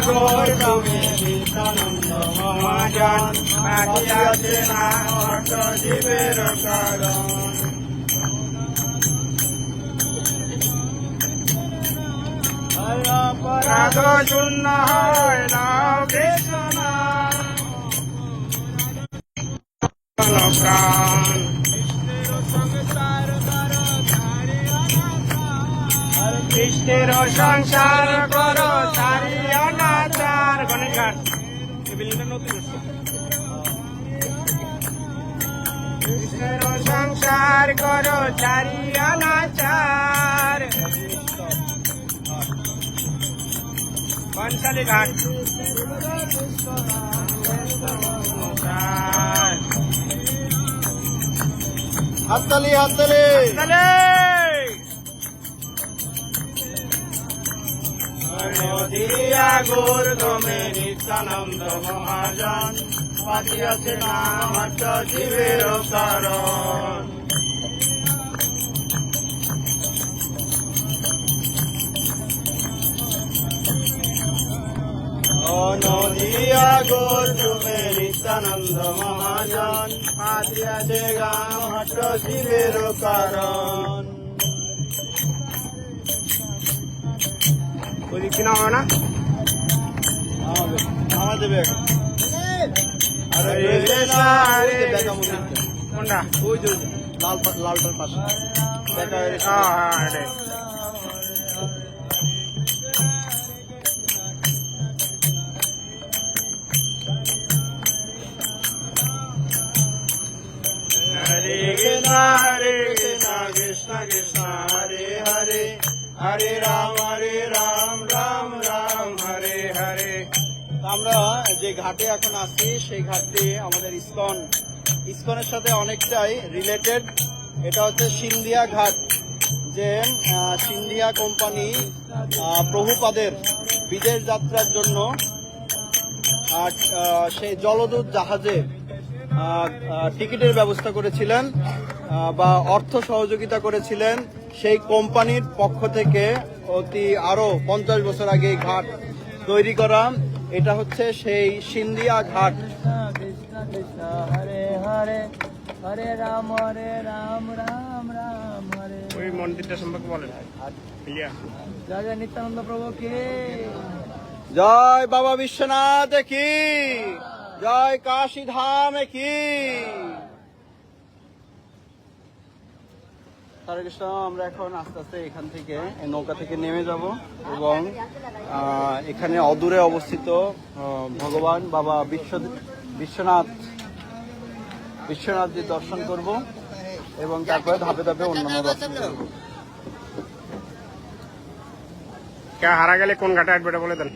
ঘোর তুমি নিত্যানন্দ মহাজন আছে না জীবের কারণ। অপরাধ শূন্য হয় না কৃষ্ণ প্রাণ। কৃষ্ণের সংসার করো তারি অনাচার। গণেশঘাট কৃষ্ণের সংসার করো তারি অনাচার। বনশালী ঘাট হাততালি হাততালি নদিয়া গোর তুমি নিত্যানন্দ মহাজন পাঠিয়াছে নাম জীবের কারণ। নদিয়া গোর তুমি নিত্যানন্দ মহাজন পাঠিয়াছে গাম জীবের কারণ। ওই দিক কিনা হবে না আমাদের ব্যাগ কোনটা? ওই যে লালটার পাশে হরে কৃষ্ণ হরে কৃষ্ণ কৃষ্ণ কৃষ্ণ হরে হরে হরে রাম রাম রাম হরে হরে। আমরা যে ঘাটে এখন আছি সেই ঘাটটি আমাদের ইসকনের সাথে অনেকটাই রিলেটেড। এটা হচ্ছে সিন্ধিয়া ঘাট, যে সিন্ধিয়া কোম্পানি প্রভুপাদের বিদেশ যাত্রার জন্য সেই জলদূত জাহাজে টিকিটের ব্যবস্থা করেছিলেন বা অর্থ সহযোগিতা করেছিলেন। সেই কোম্পানির পক্ষ থেকে আরো 50 বছর আগে এই ঘাট তৈরি করা। এটা হচ্ছে সেই সিন্ধিয়া ঘাট। হরে হরে হরে রাম রাম রাম হরে। ওই মন্দিরটা সম্পর্কে বলেন। জয় জয় নিত্যানন্দ প্রভু কি জয়, বাবা বিশ্বনাথ কি জয়, কাশী ধাম কি। হরে কৃষ্ণ। আমরা এখন আস্তে আস্তে এখান থেকে নৌকা থেকে নেমে যাব এবং এখানে অদূরে অবস্থিত ভগবান বাবা বিশ্বনাথজির দর্শন করব এবং তারপরে ধাপে ধাপে অন্যান্য দর্শন করব। হারা গেলে কোন ঘাটে আসবে এটা বলে দেন।